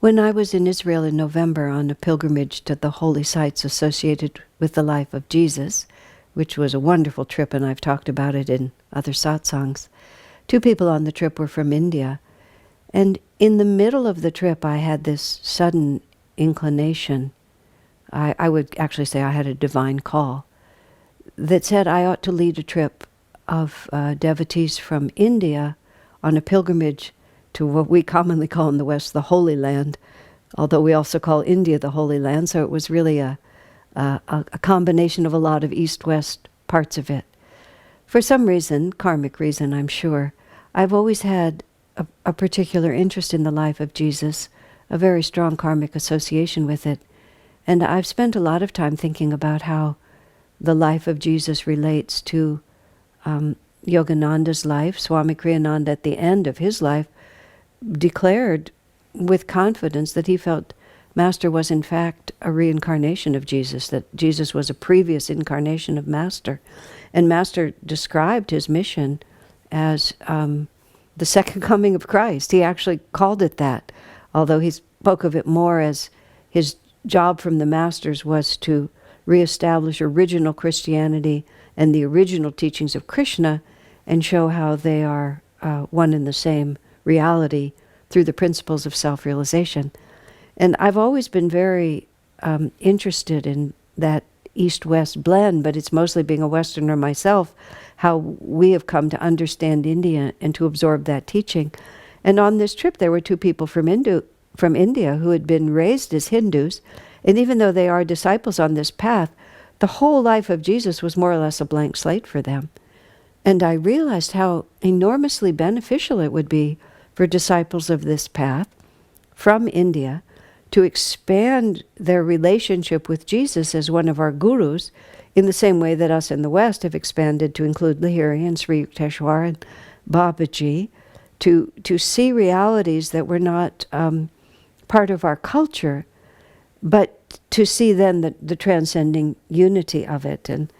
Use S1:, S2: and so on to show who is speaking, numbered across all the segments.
S1: When I was in Israel in November on a pilgrimage to the holy sites associated with the life of Jesus, which was a wonderful trip, and I've talked about it in other satsangs, two people on the trip were from India. And in the middle of the trip, I had this sudden inclination. I would actually say I had a divine call that said I ought to lead a trip of devotees from India on a pilgrimage to what we commonly call in the West the Holy Land, although we also call India the Holy Land. So it was really a combination of a lot of East-West parts of it. For some reason, karmic reason, I'm sure, I've always had a particular interest in the life of Jesus, a very strong karmic association with it. And I've spent a lot of time thinking about how the life of Jesus relates to Yogananda's life. Swami Kriyananda, at the end of his life, declared with confidence that he felt Master was in fact a reincarnation of Jesus, that Jesus was a previous incarnation of Master. And Master described his mission as the second coming of Christ. He actually called it that, although he spoke of it more as his job from the Masters was to reestablish original Christianity and the original teachings of Krishna and show how they are one and the same reality through the principles of self-realization. And I've always been very interested in that East-West blend, but it's mostly being a Westerner myself, how we have come to understand India and to absorb that teaching. And on this trip, there were two people from India who had been raised as Hindus, and even though they are disciples on this path, the whole life of Jesus was more or less a blank slate for them. And I realized how enormously beneficial it would be for disciples of this path from India to expand their relationship with Jesus as one of our gurus in the same way that us in the West have expanded to include Lahiri and Sri Yukteswar and Babaji, to see realities that were not part of our culture, but to see then the transcending unity of it. And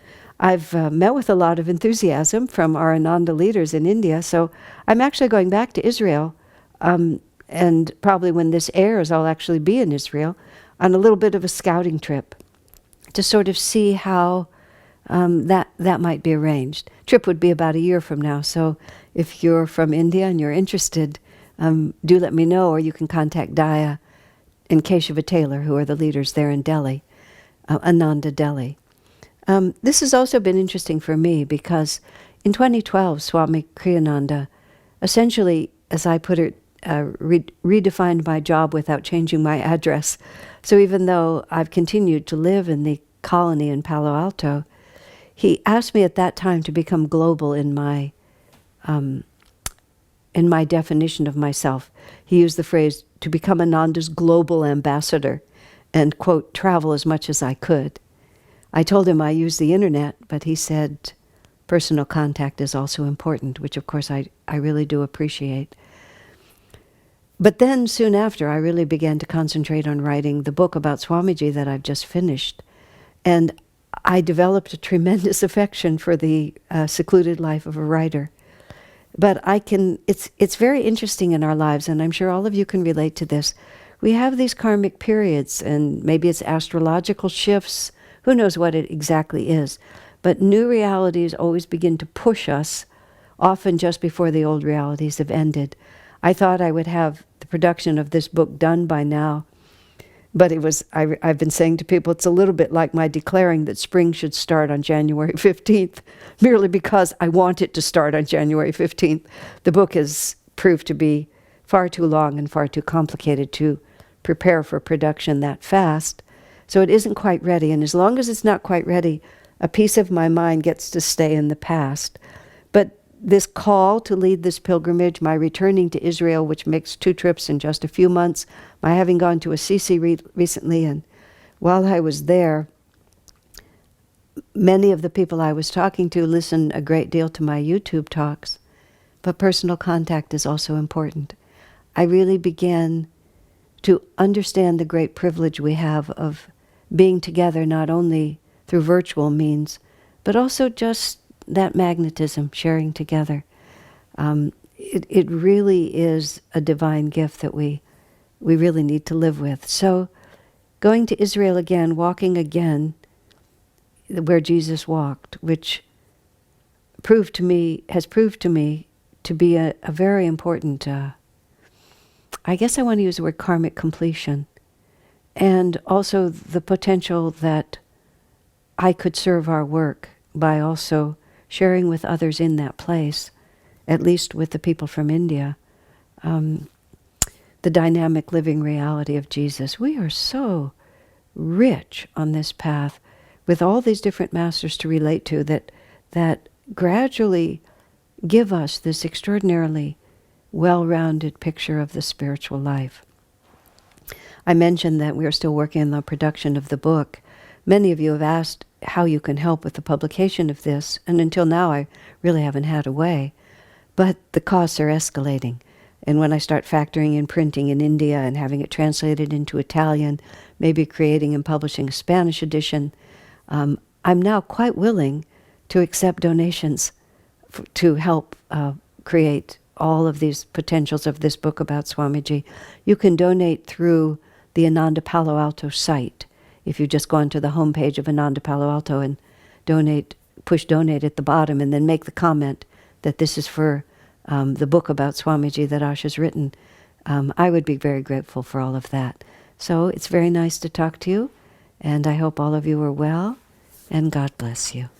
S1: I've met with a lot of enthusiasm from our Ananda leaders in India, so I'm actually going back to Israel, and probably when this airs, I'll actually be in Israel on a little bit of a scouting trip to sort of see how that might be arranged. Trip would be about a year from now, so if you're from India and you're interested, do let me know, or you can contact Daya and Keshava Taylor, who are the leaders there in Delhi, Ananda Delhi. This has also been interesting for me because in 2012, Swami Kriyananda essentially, as I put it, redefined my job without changing my address. So even though I've continued to live in the colony in Palo Alto, he asked me at that time to become global in my definition of myself. He used the phrase to become Ananda's global ambassador and, quote, travel as much as I could. I told him I use the internet, but he said personal contact is also important, which of course I really do appreciate. But then soon after, I really began to concentrate on writing the book about Swamiji that I've just finished. And I developed a tremendous affection for the secluded life of a writer. But it's very interesting in our lives, and I'm sure all of you can relate to this. We have these karmic periods, and maybe it's astrological shifts. Who knows what it exactly is? But new realities always begin to push us, often just before the old realities have ended. I thought I would have the production of this book done by now, but I've been saying to people, it's a little bit like my declaring that spring should start on January 15th, merely because I want it to start on January 15th. The book has proved to be far too long and far too complicated to prepare for production that fast, so it isn't quite ready. And as long as it's not quite ready, a piece of my mind gets to stay in the past. But this call to lead this pilgrimage, my returning to Israel, which makes 2 trips in just a few months, my having gone to Assisi recently, and while I was there, many of the people I was talking to listen a great deal to my YouTube talks, but personal contact is also important. I really began to understand the great privilege we have of being together not only through virtual means, but also just that magnetism, sharing together. It really is a divine gift that we we really need to live with. So going to Israel again, walking again where Jesus walked, which has proved to me to be a very important, I guess I want to use the word karmic completion, and also the potential that I could serve our work by also sharing with others in that place, at least with the people from India, the dynamic living reality of Jesus. We are so rich on this path with all these different masters to relate to that gradually give us this extraordinarily well-rounded picture of the spiritual life. I mentioned that we are still working on the production of the book. Many of you have asked how you can help with the publication of this, and until now I really haven't had a way. But the costs are escalating. And when I start factoring in printing in India and having it translated into Italian, maybe creating and publishing a Spanish edition, I'm now quite willing to accept donations to help create all of these potentials of this book about Swamiji. You can donate through the Ananda Palo Alto site. If you just go onto the homepage of Ananda Palo Alto and push donate at the bottom, and then make the comment that this is for the book about Swamiji that Asha's written, I would be very grateful for all of that. So it's very nice to talk to you, and I hope all of you are well, and God bless you.